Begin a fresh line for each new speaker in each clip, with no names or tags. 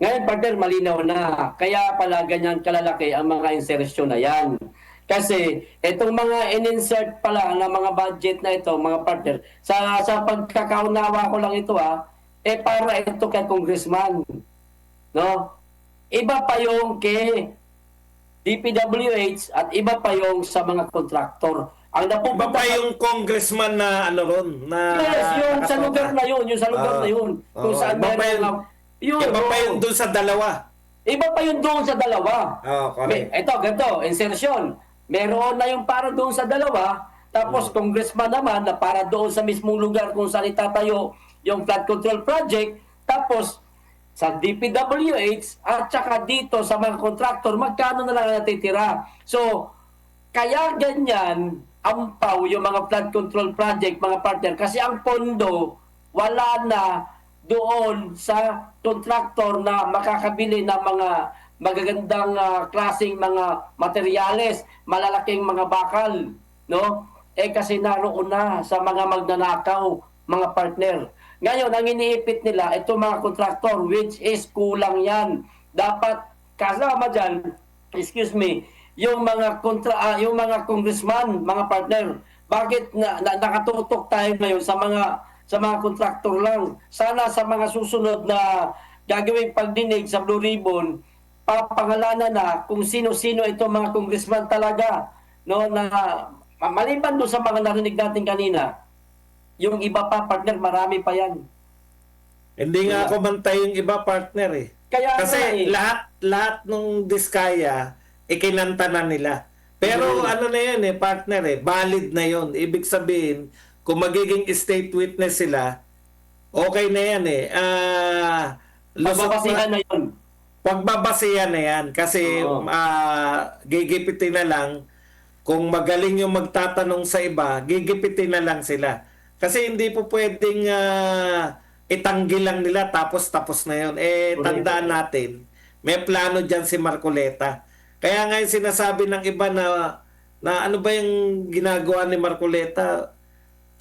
Ngayon, partner, malinaw na. Kaya pala ganyan kalalaki ang mga insertion na yan. Kasi itong mga in-insert pala ng mga budget na ito, mga partner, sa pagkakaunawa ko lang ito para ito kay congressman. No? Iba pa yung kay DPWH at iba pa yung sa mga kontraktor. Ang
Iba
napupunta
pa yung congressman na ano ron, na
yes, yung sa lugar
nakatoka.
na yun, yung sa lugar na yun. Kung saan
Iba pa yun,
yun,
iba pa yun dun sa dalawa.
iba pa yun doon sa dalawa.
Correct.
Ito, ganito, insertion. Meron na yung para doon sa dalawa, tapos congressman naman na para doon sa mismong lugar kung saan itatayo yung flood control project, tapos sa DPWH at saka dito sa mga contractor, magkano na lang ang natitira. So, kaya ganyan, ampaw yung mga flood control project, mga partner, kasi ang pondo, wala na doon sa contractor na makakabili ng mga magagandang klaseng mga materyales, malalaking mga bakal, no? Kasi naroon na sa mga magnanakaw, mga partner. Ngayon, ang iniipit nila, ito mga contractor, which is kulang yan. Dapat kasama dyan, excuse me, yung mga congressman, mga partner. Bakit nakatutok tayo ngayon sa mga kontraktor lang? Sana sa mga susunod na gagawing pagdinig sa Blue Ribbon, papangalanan na kung sino-sino itong mga congressman talaga, no, na maliban doon sa mga narinig natin kanina, yung iba pa, partner, marami pa yan.
Hindi nga ako bantay yung iba, partner eh.
Kaya
Kasi lahat nung Diskaya, ikinanta na nila. Pero ano na yan partner valid na yon. Ibig sabihin, kung magiging state witness sila, okay na yan
Pagbabasihan na yun.
Pagbabasihan na yan. Kasi gigipitin na lang, kung magaling yung magtatanong sa iba, gigipitin na lang sila. Kasi hindi po pwedeng itanggil lang nila tapos na yun. Tandaan natin, may plano dyan si Marcoleta. Kaya ngayon sinasabi ng iba na ano ba yung ginagawa ni Marcoleta?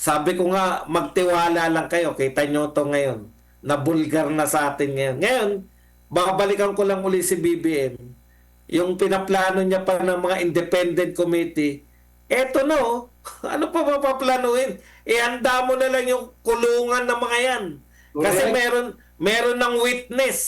Sabi ko nga, magtiwala lang kayo. Kita nyo to ngayon. Nabulgar na sa atin ngayon. Ngayon, babalikan ko lang uli si BBM. Yung pinaplano niya pa ng mga independent committee, eto na ano pa paplanuhin? Ihanda mo na lang yung kulungan ng mga yan. Kasi meron ng witness.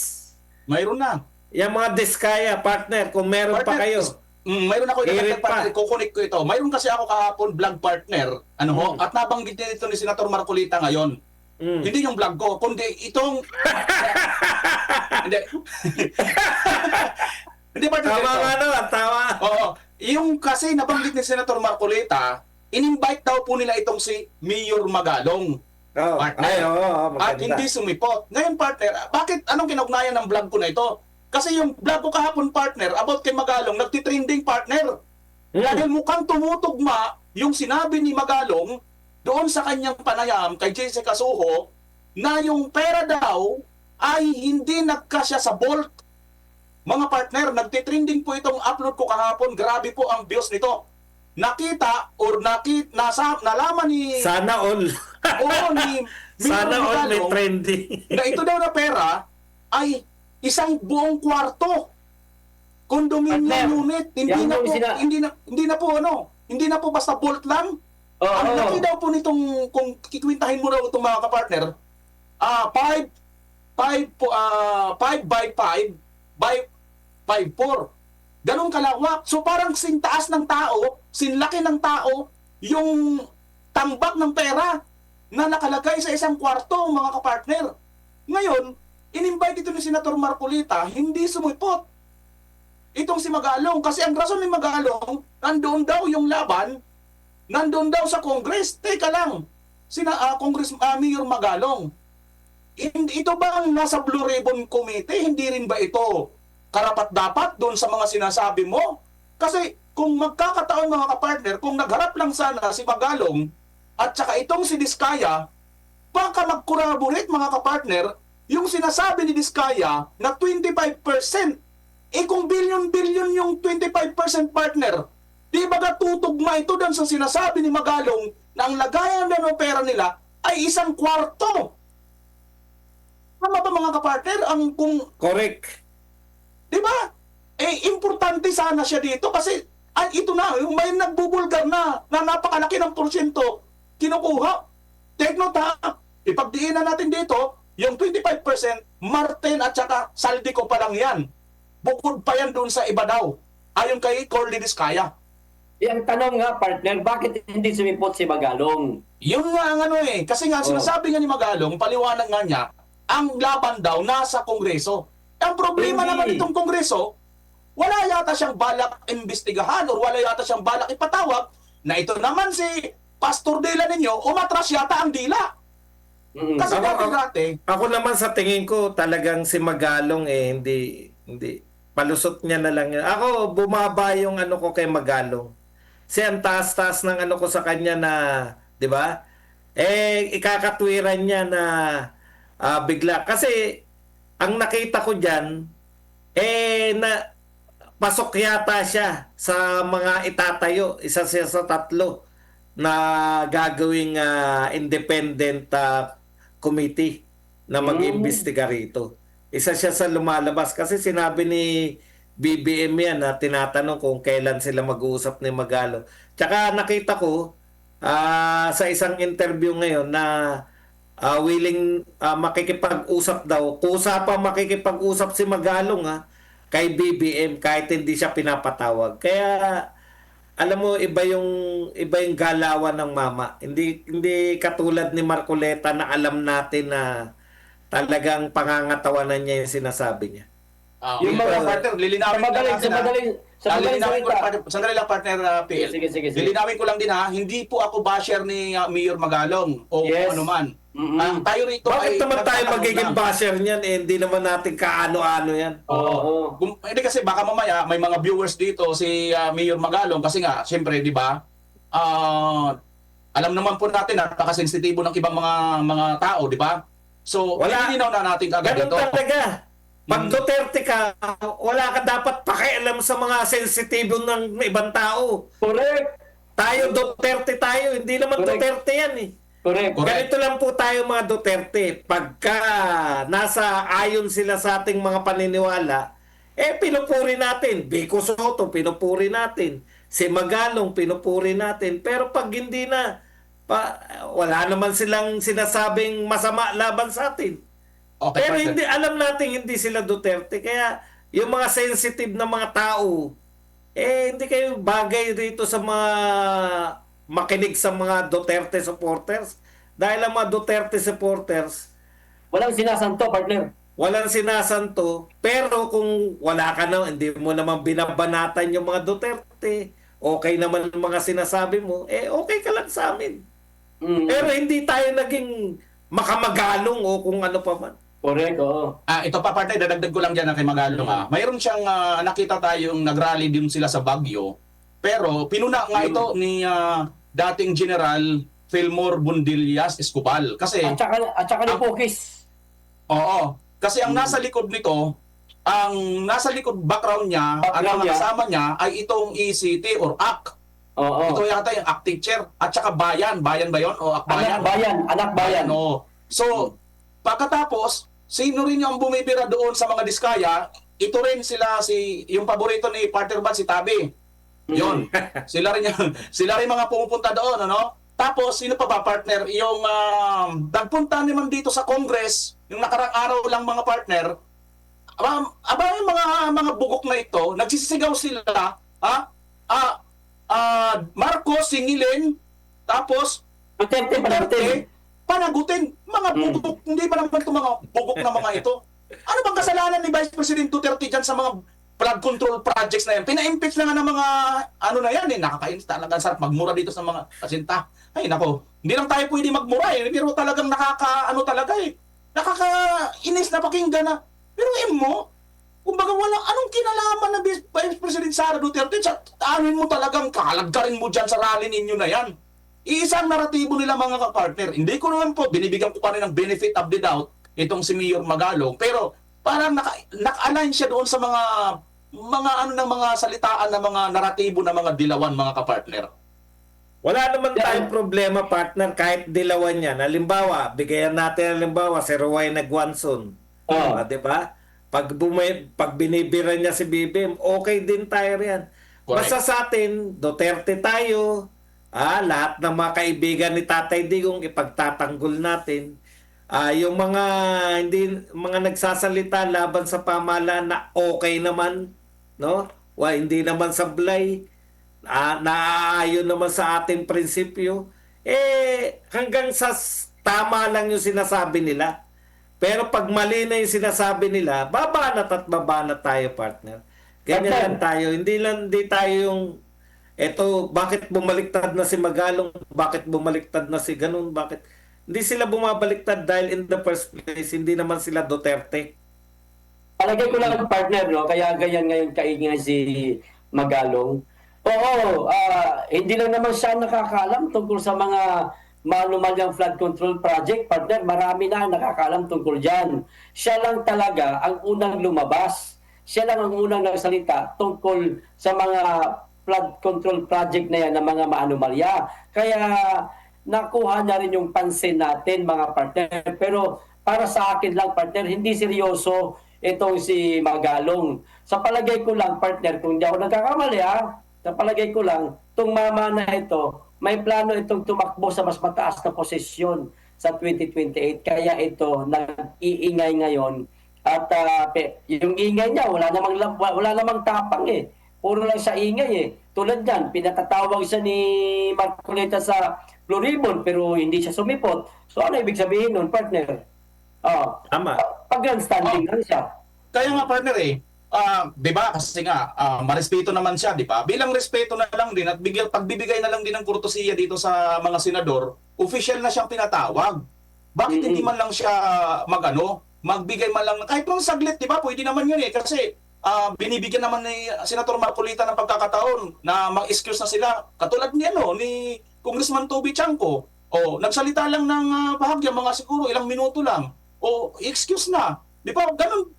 Mayroon na.
Yung mga Diskaya, partner, kung meron pa kayo.
Mayroon ako
Hirit
itong partner, kukunik ko ito. Mayroon kasi ako kahapon vlog partner, at nabanggit din ito ni Senator Marcolita ngayon. Hindi yung vlog ko, kundi itong... Hindi. Hindi partner.
Tama.
Oo. Yung kasi nabanggit ni Senator Marcolita, in-invite daw po nila itong si Mayor Magalong. Partner. At hindi sumipot. Ngayon partner, bakit anong kinugnayan ng vlog ko na ito? Kasi yung vlog ko kahapon partner about kay Magalong, nagtitrending partner. Dahil mukhang tumutugma yung sinabi ni Magalong doon sa kanyang panayam kay Jessica Soho na yung pera daw ay hindi nagkasya sa Bolt. Mga partner, nagtitrending po itong upload ko kahapon. Grabe po ang views nito. Nakita or nalaman ni...
Sana all.
Oo, ni
Sana all may
Magalong
trending.
na ito daw na pera ay isang buong kwarto. Condominium unit. Hindi na po basta Bolt lang. Ang laki daw po nitong, kung kikwintahin mo daw itong mga kapartner, 5 by 5 by 5.4. Ganong kalawak. So parang sintaas ng tao, sinlaki ng tao, yung tambak ng pera na nakalagay sa isang kwarto, mga kapartner. Ngayon, in-invite ito ni Senator Marcolita, hindi sumipot. Itong si Magalong, kasi ang rason ni Magalong, nandoon daw yung laban, nandoon daw sa Congress. Teka lang, Mayor Magalong, ito ba ang nasa Blue Ribbon Committee? Hindi rin ba ito karapat-dapat doon sa mga sinasabi mo? Kasi kung magkakataon mga kapartner, kung nagharap lang sana si Magalong at saka itong si Diskaya, baka mag-corroborate mga kapartner yung sinasabi ni Diskaya na 25%. Kung billion-billion yung 25% partner, di ba tutugma ito doon sa sinasabi ni Magalong na ang lagayan ng pera nila ay isang kwarto? Tama ba mga kapartner? Ang kung
Correct.
di ba? Importante sana siya dito kasi ito na, yung may nagbubulgar na napakalaki ng porsyento kinukuha. Take note ha, ipagdiinan natin dito, yung 25%, Martin at saka Saldico pa lang yan. Bukod pa yan doon sa iba daw. Ayon kay Corly Diskaya.
Yung tanong nga, partner, bakit hindi sumipot si Magalong?
Yun nga ang ano kasi nga sinasabi nga ni Magalong, paliwanag nga niya, ang laban daw nasa Kongreso. Ang problema
Hindi.
naman itong Kongreso, wala yata siyang balak imbestigahan or wala yata siyang balak ipatawag na ito naman si Pastor Dela ninyo, umatras yata ang dila.
Mm.
Kasi dati-dati,
Ako naman sa tingin ko talagang si Magalong hindi palusot niya na lang yun. Ako bumaba yung ano ko kay Magalong. Ang taas-taas ng ano ko sa kanya na, 'di ba? Ikakatwiran niya na bigla kasi ang nakita ko diyan na pasok yata siya sa mga itatayo, isa siya sa 3 na gagawing independent committee na mag-iimbestiga rito. Isa siya sa lumalabas kasi sinabi ni BBM yan na tinatanong kung kailan sila mag-uusap ni Magalong. Tsaka nakita ko sa isang interview ngayon na willing makikipag-usap daw. Kusa pa makikipag-usap si Magalong kay BBM kahit hindi siya pinapatawag. Kaya alam mo iba yung galawan ng mama. Hindi katulad ni Marcoleta na alam natin na talagang pangangatawanan niya yung sinasabi niya.
Yung
mga
mga-
partner, lilinawin
Sa madaling
lilinawin ko
salita.
lang, sandali lang partner PL.
Sige.
Lilinawin ko lang din hindi po ako basher ni Mayor Magalong o
Yes.
kung ano man.
Mm-mm.
Tayo rito
Bakit naman tayo
nagtatanong
magiging
lang.
basher niyan hindi naman natin kaano-ano yan.
Oo.
Hindi kasi baka mamaya may mga viewers dito si Mayor Magalong kasi nga siyempre 'di ba? Alam naman po natin napakasensitibo ng ibang mga tao, 'di ba? So,
Wala.
ilinaw na natin agad
Ganun
ito.
talaga. Pag Duterte ka, wala ka dapat pakialam sa mga sensitibo ng ibang tao.
Correct.
Tayo Duterte tayo, hindi naman
Correct.
Duterte yan eh.
Correct.
Ganito lang po tayo mga Duterte. Pagka nasa ayon sila sa ating mga paniniwala, pinupuri natin. Vico Soto, pinupuri natin. Si Magalong, pinupuri natin. Pero pag hindi na, wala naman silang sinasabing masama laban sa atin.
Okay,
Pero
partner.
hindi alam natin hindi sila Duterte. Kaya yung mga sensitive na mga tao, hindi kayo bagay rito sa mga makinig sa mga Duterte supporters. Dahil ang mga Duterte supporters,
Walang sinasanto, partner.
walang sinasanto. Pero kung wala ka na, hindi mo naman binabanatan yung mga Duterte, okay naman ang mga sinasabi mo, okay ka lang sa amin.
Mm.
Pero hindi tayo naging makamagalong o kung ano pa man.
Correct, oo.
Ito pa partner, dadagdag ko lang dyan kay Magalong. Mayroon siyang nakita tayong nagrally din sila sa Baguio. Pero pinuna nga ito ni dating General Fillmore Bundillas Escobal. Kasi
At saka ni Pokis.
oo, kasi ang nasa likod nito, ang nasa likod background niya, ang
Background
mga
niya.
kasama niya ay itong ECT or AC.
Oo.
Ito yata yung ACT teacher at saka Bayan. Bayan ba yun? O
Anak
Akbayan?
bayan.
Oo. So, pagkatapos, sino rin yung bumibira doon sa mga diskaya? Ito rin yung paborito ni partner Bad, si Tabi. Yun. Sila rin mga pumupunta doon, ano? Tapos, sino pa ba, partner? Yung nagpunta naman dito sa Congress, yung nakarang araw lang mga partner, yung mga bugok na ito, nagsisigaw sila, Marcos, Singilin, tapos
Duterte,
Duterte, panagutin. Mga bugok, hindi ba naman itong mga bugok na mga ito? Ano bang kasalanan ni Vice President Duterte dyan sa mga flood control projects na yan? Pina-impeach na nga ng mga, na yan nakakainis talaga. Sarap magmura dito sa mga kasinta. Ay, nako, hindi lang tayo pwede magmura pero talagang nakakainis na pakinggan na. Pero mo, kumbaga walang anong kinalaman na Vice President Sara Duterte sa anin mo talagang kalagkarin mo dyan sa rally ninyo na yan. Iisang naratibo nila mga kapartner. Hindi ko naman po, binibigyan ko pa rin ng benefit of the doubt itong si Mayor Magalong. Pero parang naka-align siya doon sa mga salitaan ng mga naratibo ng mga dilawan mga kapartner.
Wala naman tayong problema, partner, kahit dilawan yan. Halimbawa, bigayan natin halimbawa si Rowena Guanzon.
Oh.
Di ba? Pag binibira niya si BBM, okay din tayo riyan.
Correct.
Basta sa atin, Duterte tayo. Lahat ng mga kaibigan ni Tatay Digong ipagtatanggol natin. Yung mga nagsasalita laban sa pamahalaan na okay naman, no? Hindi naman sablay, naaayon naman sa ating prinsipyo. Hanggang sa tama lang yung sinasabi nila. Pero pag mali na yung sinasabi nila, babanat at babanat tayo, partner. Ganyan
Partner.
lang tayo. Hindi tayo yung bakit bumaliktad na si Magalong? Bakit bumaliktad na si ganun? Bakit? Hindi sila bumabaliktad dahil in the first place, hindi naman sila Duterte.
Palagay ko lang partner, no? Kaya ganyan ngayon kaingay si Magalong. Oo, hindi lang naman siya nakakaalam tungkol sa mga manumalyang flood control project, partner. Marami na ang nakakaalam tungkol dyan. Siya lang talaga ang unang lumabas. Siya lang ang unang nagsalita tungkol sa mga flood control project na yan ng mga maanumalya. Kaya nakuha na rin yung pansin natin, mga partner. Pero para sa akin lang, partner, hindi seryoso itong si Magalong. Sa palagay ko lang, partner, kung hindi ako nagkakamali, sa palagay ko lang, itong mama na ito, may plano itong tumakbo sa mas mataas na posisyon sa 2028. Kaya ito, nag-iingay ngayon. At yung ingay niya, wala namang tapang eh. Puro lang sa ingay eh. Tulad yan, pinatatawag siya ni Marcoleta sa Blue Ribbon pero hindi siya sumipot. So ano ibig sabihin nun, partner?
Tama.
Pag-grandstanding lang siya.
Kaya nga partner 'di ba? Kasi nga marespeto naman siya, 'di ba? Bilang respeto na lang din at pagbibigay na lang din ng kurtesiya dito sa mga senador, official na siyang tinatawag. Bakit hindi man lang siya magbigay man lang kahit lang saglit, 'di ba? Pwede naman 'yun eh kasi binibigyan naman ni Senator Marcolita ng pagkakataon na mag-excuse na sila. Katulad ni Congressman Toby Chanco. Nagsalita lang ng bahagya, mga siguro ilang minuto lang. Excuse na. Di ba?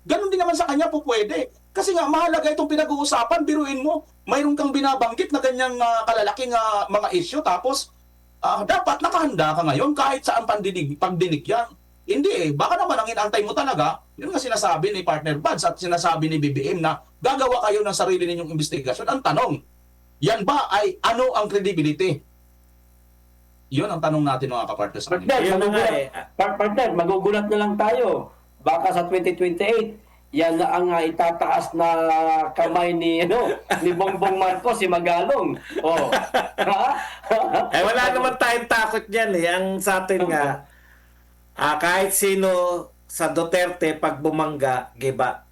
Ganun din naman sa kanya po pwede. Kasi nga, mahalaga itong pinag-uusapan. Biruin mo, mayroon kang binabanggit na ganyang kalalaking mga issue. Tapos, dapat nakahanda ka ngayon kahit saan pagdinig yan. Hindi eh. Baka naman ang inantay mo talaga, yun nga sinasabi ni Partner Buds at sinasabi ni BBM na gagawa kayo ng sarili ninyong investigasyon. Ang tanong, yan ba ay ano ang credibility? Yun ang tanong natin mga kapartners.
Partner, magugulat na lang tayo. Baka sa 2028, yan na ang itataas na kamay ni Bongbong Marcos, si Magalong.
Wala naman tayong takot dyan eh. Ang sa atin nga, kahit sino sa Duterte pag bumangga, giba.